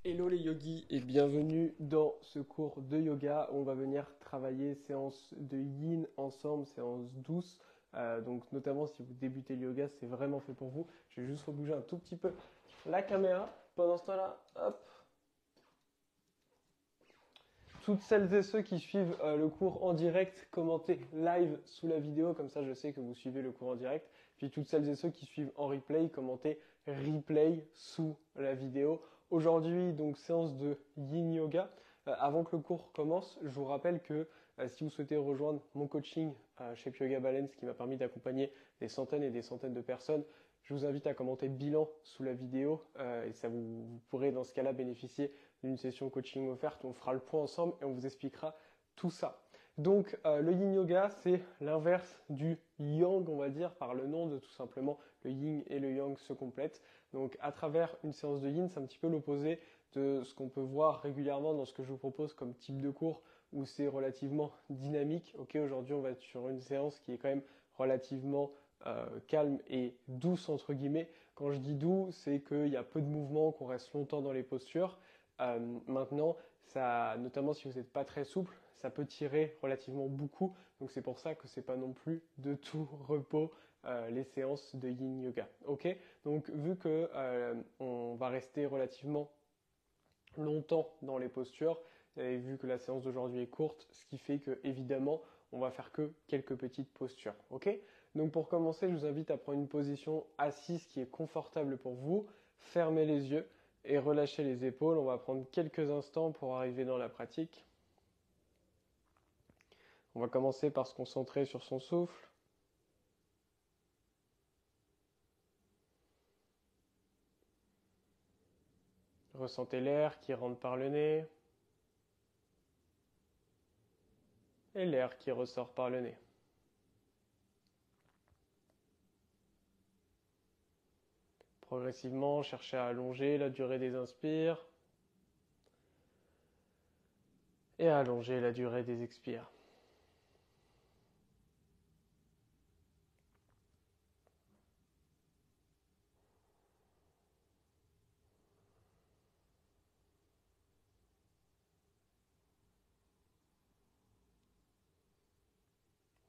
Hello les yogis et bienvenue dans ce cours de yoga. On va venir travailler séance de yin ensemble, séance douce. Donc notamment si vous débutez le yoga, c'est vraiment fait pour vous. Je vais juste rebouger un tout petit peu la caméra. Pendant ce temps-là, hop. Toutes celles et ceux qui suivent le cours en direct, commentez live sous la vidéo, comme ça je sais que vous suivez le cours en direct. Puis toutes celles et ceux qui suivent en replay, commentez replay sous la vidéo. Aujourd'hui, donc séance de Yin Yoga. Avant que le cours commence, je vous rappelle que si vous souhaitez rejoindre mon coaching chez Yoga Balance, qui m'a permis d'accompagner des centaines et des centaines de personnes, je vous invite à commenter bilan sous la vidéo et ça vous pourrez dans ce cas-là bénéficier d'une session coaching offerte. On fera le point ensemble et on vous expliquera tout ça. Donc le yin yoga, c'est l'inverse du yang, on va dire, par le nom de tout simplement le yin et le yang se complètent. Donc à travers une séance de yin, c'est un petit peu l'opposé de ce qu'on peut voir régulièrement dans ce que je vous propose comme type de cours où c'est relativement dynamique. Ok, aujourd'hui on va être sur une séance qui est quand même relativement calme et douce entre guillemets. Quand je dis doux, c'est qu'il y a peu de mouvements, qu'on reste longtemps dans les postures. Maintenant, ça, notamment si vous n'êtes pas très souple, ça peut tirer relativement beaucoup. Donc c'est pour ça que c'est pas non plus de tout repos les séances de Yin Yoga. Ok. Donc vu que on va rester relativement longtemps dans les postures et vu que la séance d'aujourd'hui est courte, ce qui fait que évidemment on va faire que quelques petites postures. Ok. Donc pour commencer, je vous invite à prendre une position assise qui est confortable pour vous. Fermez les yeux et relâchez les épaules. On va prendre quelques instants pour arriver dans la pratique. On va commencer par se concentrer sur son souffle. Ressentez l'air qui rentre par le nez et l'air qui ressort par le nez. Progressivement, cherchez à allonger la durée des inspires et à allonger la durée des expires.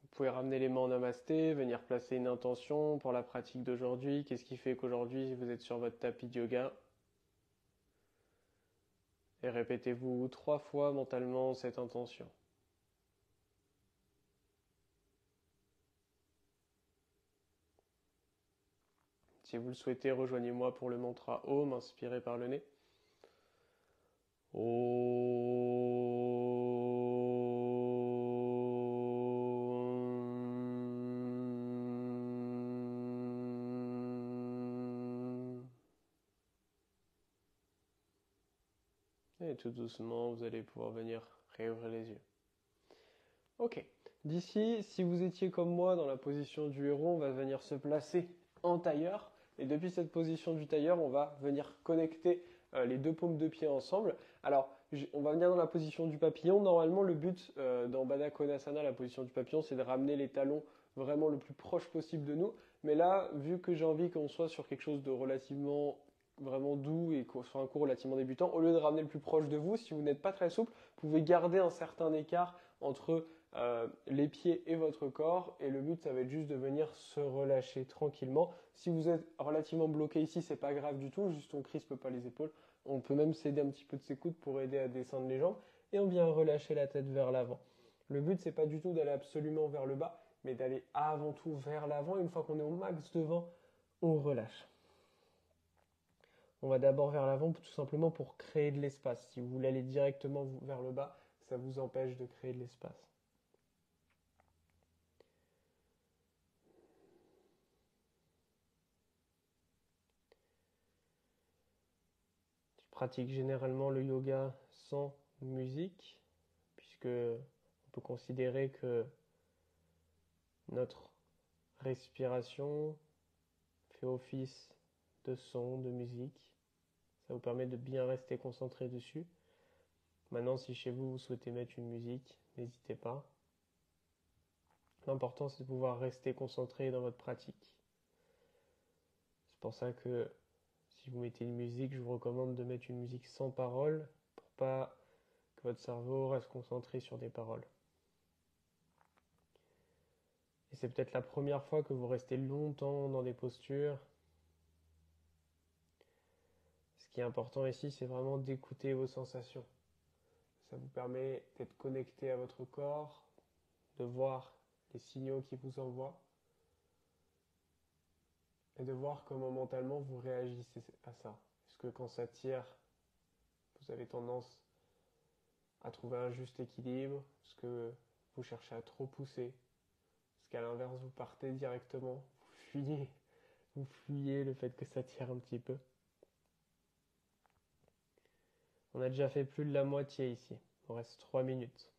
Vous pouvez ramener les mains en namasté, venir placer une intention pour la pratique d'aujourd'hui. Qu'est-ce qui fait qu'aujourd'hui vous êtes sur votre tapis de yoga? Et répétez-vous 3 fois mentalement cette intention. Si vous le souhaitez, rejoignez-moi pour le mantra Om, inspirez par le nez. Et tout doucement, vous allez pouvoir venir réouvrir les yeux. Ok. D'ici, si vous étiez comme moi dans la position du héros, on va venir se placer en tailleur. Et depuis cette position du tailleur, on va venir connecter les deux paumes de pied ensemble. Alors, on va venir dans la position du papillon. Normalement, le but dans Baddha Konasana, la position du papillon, c'est de ramener les talons vraiment le plus proche possible de nous. Mais là, vu que j'ai envie qu'on soit sur quelque chose de relativement vraiment doux et qu'on soit un cours relativement débutant, au lieu de ramener le plus proche de vous, si vous n'êtes pas très souple, vous pouvez garder un certain écart entre les pieds et votre corps. Et le but, ça va être juste de venir se relâcher tranquillement. Si vous êtes relativement bloqué ici, c'est pas grave du tout, juste on crispe pas les épaules. On peut même s'aider un petit peu de ses coudes pour aider à descendre les jambes. Et on vient relâcher la tête vers l'avant. Le but, c'est pas du tout d'aller absolument vers le bas, mais d'aller avant tout vers l'avant. Une fois qu'on est au max devant, on relâche. On va d'abord vers l'avant tout simplement pour créer de l'espace. Si vous voulez aller directement vers le bas, ça vous empêche de créer de l'espace. Je pratique généralement le yoga sans musique, puisque on peut considérer que notre respiration fait office de son, de musique. Ça vous permet de bien rester concentré dessus. Maintenant, si chez vous, vous souhaitez mettre une musique, n'hésitez pas. L'important, c'est de pouvoir rester concentré dans votre pratique. C'est pour ça que Si vous mettez une musique, je vous recommande de mettre une musique sans parole pour pas que votre cerveau reste concentré sur des paroles. Et c'est peut-être la première fois que vous restez longtemps dans des postures. Ce qui est important ici, c'est vraiment d'écouter vos sensations. Ça vous permet d'être connecté à votre corps, de voir les signaux qui vous envoient et de voir comment mentalement vous réagissez à ça. Est-ce que quand ça tire, vous avez tendance à trouver un juste équilibre? Est-ce que vous cherchez à trop pousser? Est-ce qu'à l'inverse, vous partez directement? Vous fuyez le fait que ça tire un petit peu. On a déjà fait plus de la moitié ici. Il nous reste 3 minutes.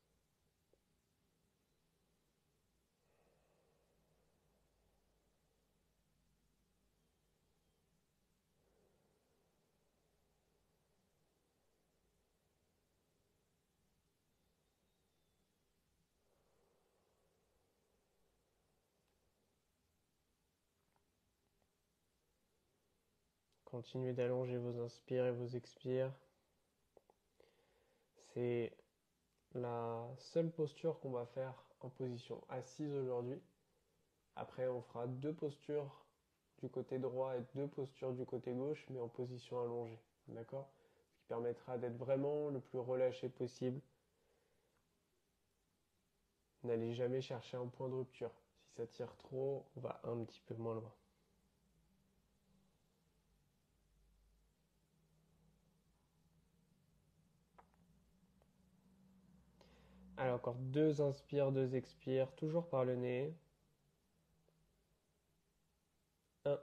Continuez d'allonger vos inspires et vos expires. C'est la seule posture qu'on va faire en position assise aujourd'hui. Après, on fera 2 postures du côté droit et 2 postures du côté gauche, mais en position allongée. D'accord? Ce qui permettra d'être vraiment le plus relâché possible. N'allez jamais chercher un point de rupture. Si ça tire trop, on va un petit peu moins loin. Alors encore 2 inspires, 2 expires, toujours par le nez. 1.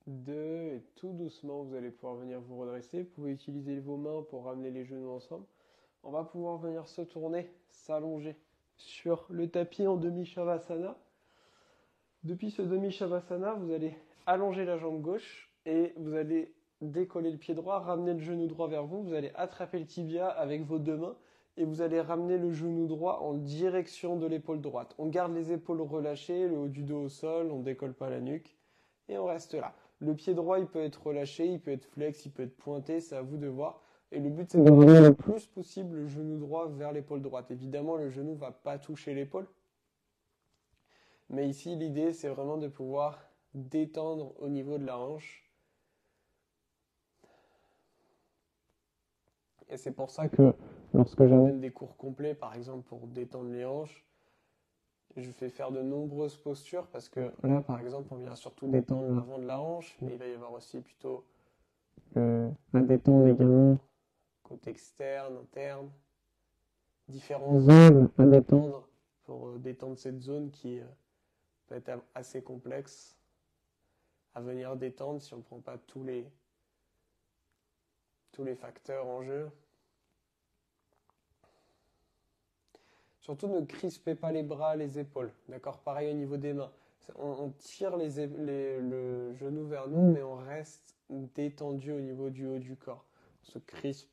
2, et tout doucement, vous allez pouvoir venir vous redresser. Vous pouvez utiliser vos mains pour ramener les genoux ensemble. On va pouvoir venir se tourner, s'allonger sur le tapis en demi-shavasana. Depuis ce demi-shavasana, vous allez allonger la jambe gauche et vous allez décoller le pied droit, ramener le genou droit vers vous. Vous allez attraper le tibia avec vos 2 mains et vous allez ramener le genou droit en direction de l'épaule droite. On garde les épaules relâchées, le haut du dos au sol, on ne décolle pas la nuque et on reste là. Le pied droit, il peut être relâché, il peut être flex, il peut être pointé, c'est à vous de voir. Et le but, c'est de ramener le plus possible le genou droit vers l'épaule droite. Évidemment, le genou ne va pas toucher l'épaule. Mais ici, l'idée, c'est vraiment de pouvoir détendre au niveau de la hanche. Et c'est pour ça que lorsque j'amène des cours complets, par exemple pour détendre les hanches, je fais faire de nombreuses postures parce que là, par exemple, on vient surtout détendre l'avant de la hanche, mais il va y avoir aussi plutôt à détendre également côté externe, interne, différents angles à détendre pour détendre cette zone qui peut être assez complexe à venir détendre si on ne prend pas tous les facteurs en jeu. Surtout ne crispez pas les bras, les épaules. D'accord? Pareil au niveau des mains. On tire le genou vers nous, mais on reste détendu au niveau du haut du corps. On se crispe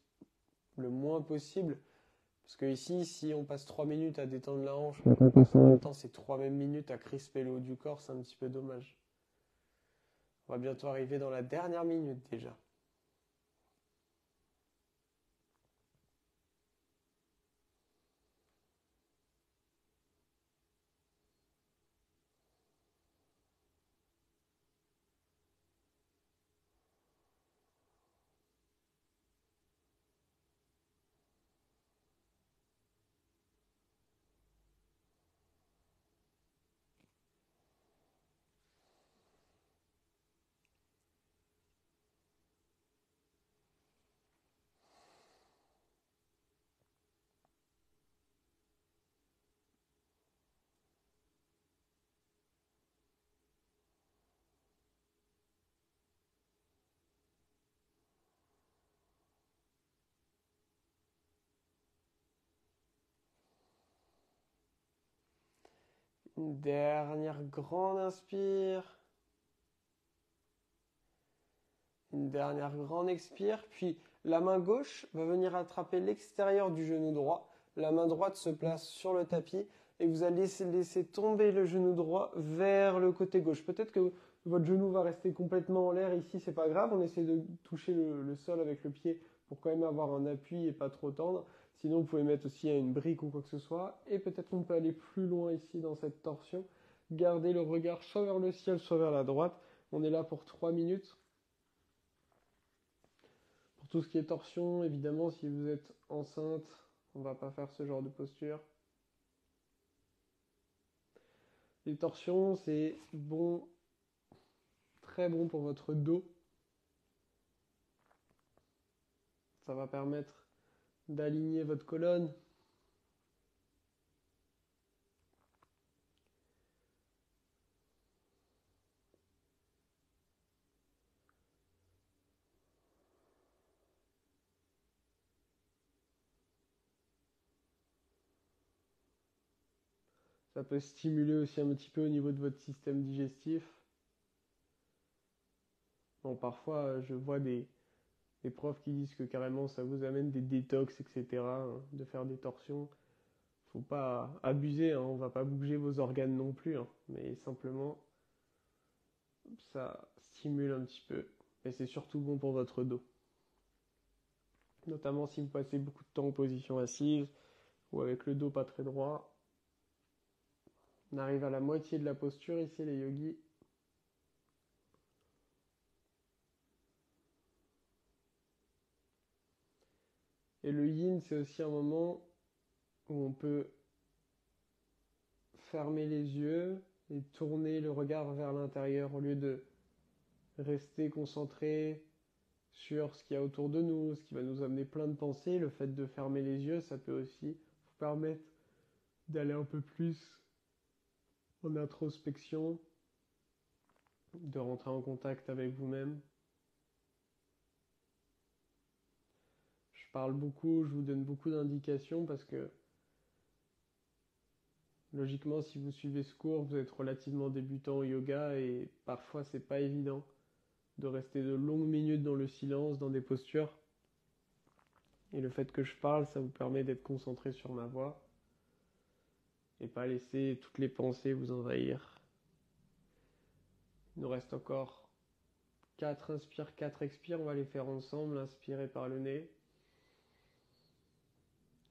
le moins possible. Parce que ici, si on passe 3 minutes à détendre la hanche, mais qu'on passe en même temps ces 3 mêmes minutes à crisper le haut du corps, c'est un petit peu dommage. On va bientôt arriver dans la dernière minute déjà. Une dernière grande inspire. Une dernière grande expire. Puis la main gauche va venir attraper l'extérieur du genou droit. La main droite se place sur le tapis. et vous allez laisser tomber le genou droit vers le côté gauche. Peut-être que votre genou va rester complètement en l'air ici, c'est pas grave, on essaie de toucher le sol avec le pied pour quand même avoir un appui et pas trop tendre. Sinon, vous pouvez mettre aussi une brique ou quoi que ce soit. Et peut-être qu'on peut aller plus loin ici dans cette torsion. Gardez le regard soit vers le ciel, soit vers la droite. On est là pour 3 minutes. Pour tout ce qui est torsion, évidemment, si vous êtes enceinte, on ne va pas faire ce genre de posture. Les torsions, c'est bon, très bon pour votre dos. Ça va permettre d'aligner votre colonne. Ça peut stimuler aussi un petit peu au niveau de votre système digestif. Bon, parfois, je vois des profs qui disent que carrément ça vous amène des détox, etc., hein, de faire des torsions. Faut pas abuser, hein, on va pas bouger vos organes non plus, hein, mais simplement ça stimule un petit peu. Et c'est surtout bon pour votre dos. Notamment si vous passez beaucoup de temps en position assise ou avec le dos pas très droit. On arrive à la moitié de la posture ici les yogis. Et le yin, c'est aussi un moment où on peut fermer les yeux et tourner le regard vers l'intérieur au lieu de rester concentré sur ce qu'il y a autour de nous, ce qui va nous amener plein de pensées. Le fait de fermer les yeux, ça peut aussi vous permettre d'aller un peu plus en introspection, de rentrer en contact avec vous-même. Je parle beaucoup, je vous donne beaucoup d'indications parce que logiquement, si vous suivez ce cours, vous êtes relativement débutant au yoga et parfois c'est pas évident de rester de longues minutes dans le silence, dans des postures. Et le fait que je parle, ça vous permet d'être concentré sur ma voix et pas laisser toutes les pensées vous envahir. Il nous reste encore 4 inspires, 4 expires. On va les faire ensemble. Inspirez par le nez.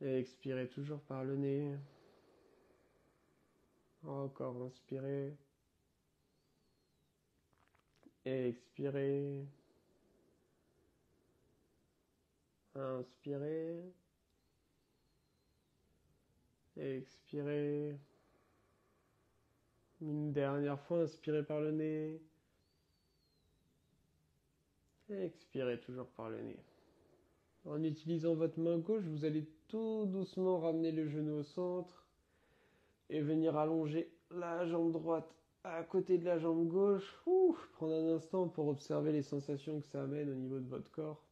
Et expirez toujours par le nez. Encore inspirez. Et expirez. Inspirez. Et expirez. Une dernière fois, inspirez par le nez. Et expirez toujours par le nez. En utilisant votre main gauche, vous allez tout doucement ramener le genou au centre et venir allonger la jambe droite à côté de la jambe gauche. Prendre un instant pour observer les sensations que ça amène au niveau de votre corps.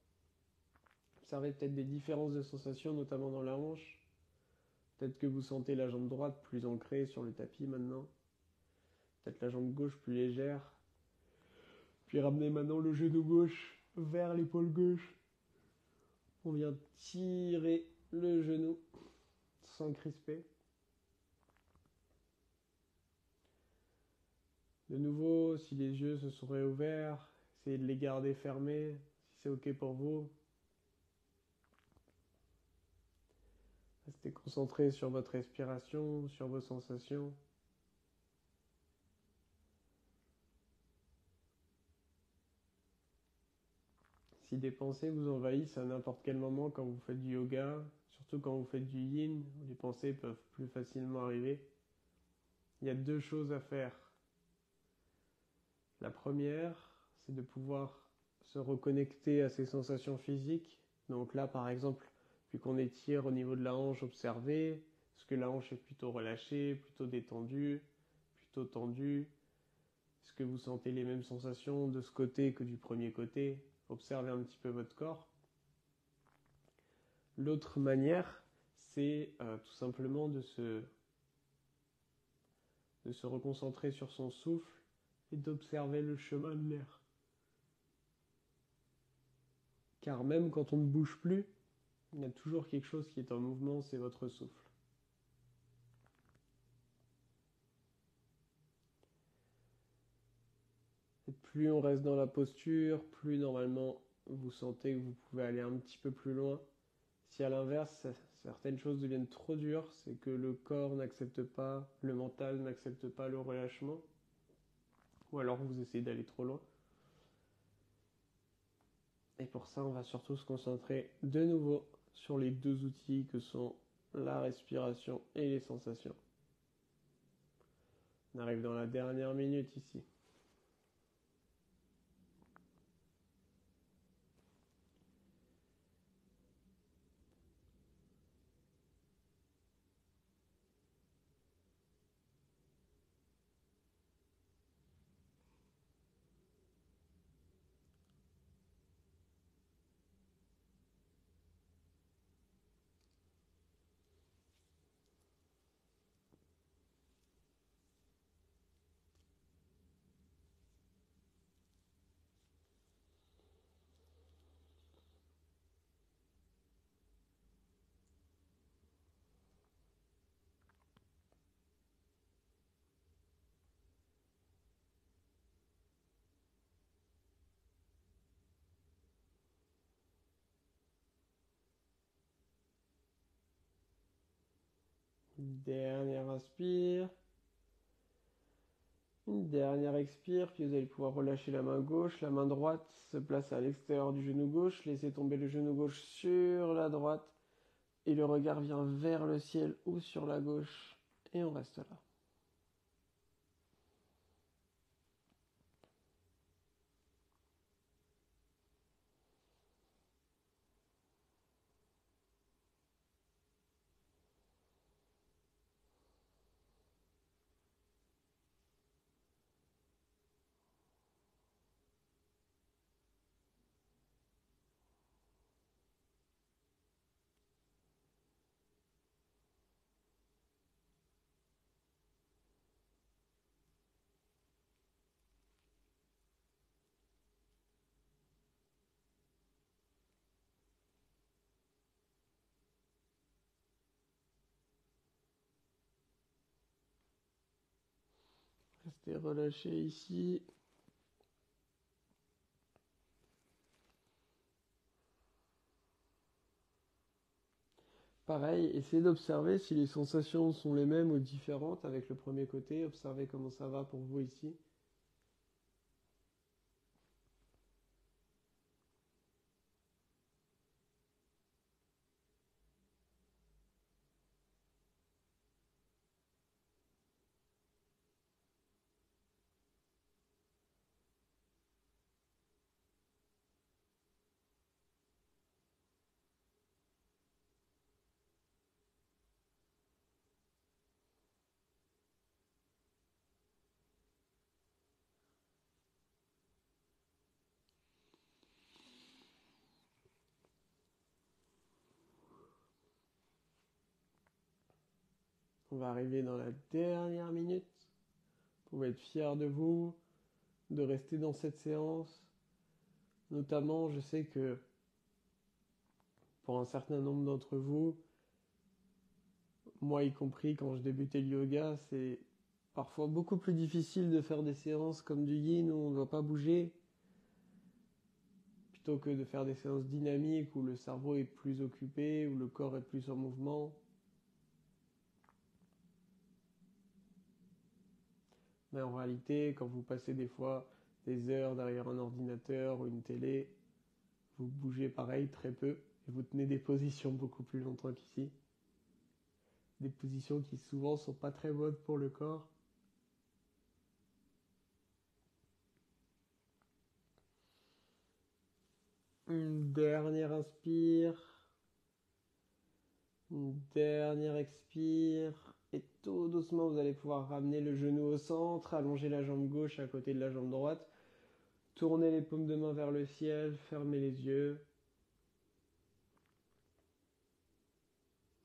Observez peut-être des différences de sensations, notamment dans la hanche. Peut-être que vous sentez la jambe droite plus ancrée sur le tapis maintenant. Peut-être la jambe gauche plus légère. Puis ramenez maintenant le genou gauche vers l'épaule gauche. On vient tirer le genou sans crisper. De nouveau, si les yeux se sont réouverts, essayez de les garder fermés, si c'est ok pour vous. Restez concentré sur votre respiration, sur vos sensations. Si des pensées vous envahissent à n'importe quel moment quand vous faites du yoga, surtout quand vous faites du yin, où les pensées peuvent plus facilement arriver, il y a 2 choses à faire. La première, c'est de pouvoir se reconnecter à ses sensations physiques. Donc là, par exemple, vu qu'on étire au niveau de la hanche, observez, est-ce que la hanche est plutôt relâchée, plutôt détendue, plutôt tendue? Est-ce que vous sentez les mêmes sensations de ce côté que du premier côté? Observez un petit peu votre corps. L'autre manière, c'est tout simplement de se reconcentrer sur son souffle et d'observer le chemin de l'air. Car même quand on ne bouge plus, il y a toujours quelque chose qui est en mouvement, c'est votre souffle. Et plus on reste dans la posture, plus normalement vous sentez que vous pouvez aller un petit peu plus loin. Si à l'inverse, certaines choses deviennent trop dures, c'est que le corps n'accepte pas, le mental n'accepte pas le relâchement, ou alors vous essayez d'aller trop loin. Et pour ça, on va surtout se concentrer de nouveau sur les deux outils que sont la respiration et les sensations. On arrive dans la dernière minute ici. Dernière inspire. Une dernière expire, puis vous allez pouvoir relâcher la main gauche, la main droite se place à l'extérieur du genou gauche, laissez tomber le genou gauche sur la droite et le regard vient vers le ciel ou sur la gauche et on reste là. Restez relâché ici. Pareil, essayez d'observer si les sensations sont les mêmes ou différentes avec le premier côté. Observez comment ça va pour vous ici. On va arriver dans la dernière minute. Vous pouvez être fier de vous, de rester dans cette séance. Notamment, je sais que pour un certain nombre d'entre vous, moi y compris quand je débutais le yoga, c'est parfois beaucoup plus difficile de faire des séances comme du yin où on ne doit pas bouger, plutôt que de faire des séances dynamiques où le cerveau est plus occupé, où le corps est plus en mouvement. Mais en réalité, quand vous passez des fois des heures derrière un ordinateur ou une télé, vous bougez pareil très peu et vous tenez des positions beaucoup plus longtemps qu'ici. Des positions qui souvent sont pas très bonnes pour le corps. Une dernière inspire. Une dernière expire. Et tout doucement, vous allez pouvoir ramener le genou au centre, allonger la jambe gauche à côté de la jambe droite. Tournez les paumes de main vers le ciel, fermez les yeux.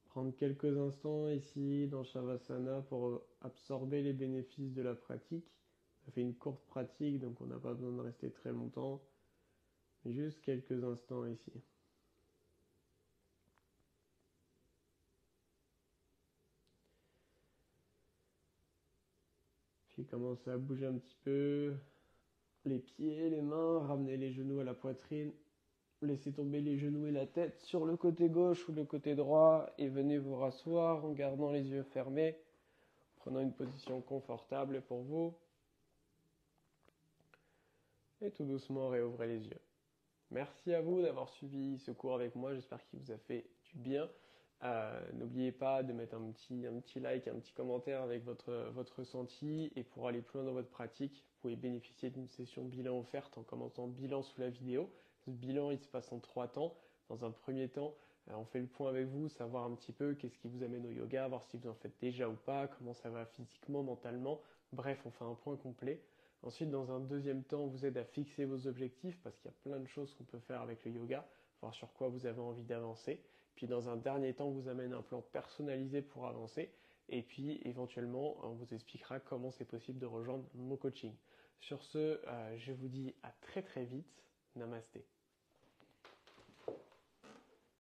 Prendre quelques instants ici dans Shavasana pour absorber les bénéfices de la pratique. On a fait une courte pratique, donc on n'a pas besoin de rester très longtemps. Mais juste quelques instants ici. Puis commencez à bouger un petit peu les pieds, les mains, ramenez les genoux à la poitrine, laissez tomber les genoux et la tête sur le côté gauche ou le côté droit et venez vous rasseoir en gardant les yeux fermés, prenant une position confortable pour vous. Et tout doucement réouvrez les yeux. Merci à vous d'avoir suivi ce cours avec moi, j'espère qu'il vous a fait du bien. N'oubliez pas de mettre un petit like, un petit commentaire avec votre ressenti, et pour aller plus loin dans votre pratique, vous pouvez bénéficier d'une session bilan offerte en commentant bilan sous la vidéo. Ce bilan, il se passe en 3 temps. Dans un premier temps, on fait le point avec vous, savoir un petit peu qu'est-ce qui vous amène au yoga, voir si vous en faites déjà ou pas, comment ça va physiquement, mentalement. Bref, on fait un point complet. Ensuite, dans un deuxième temps, on vous aide à fixer vos objectifs parce qu'il y a plein de choses qu'on peut faire avec le yoga, voir sur quoi vous avez envie d'avancer. Puis dans un dernier temps, on vous amène un plan personnalisé pour avancer. Et puis éventuellement, on vous expliquera comment c'est possible de rejoindre mon coaching. Sur ce, je vous dis à très très vite. Namasté.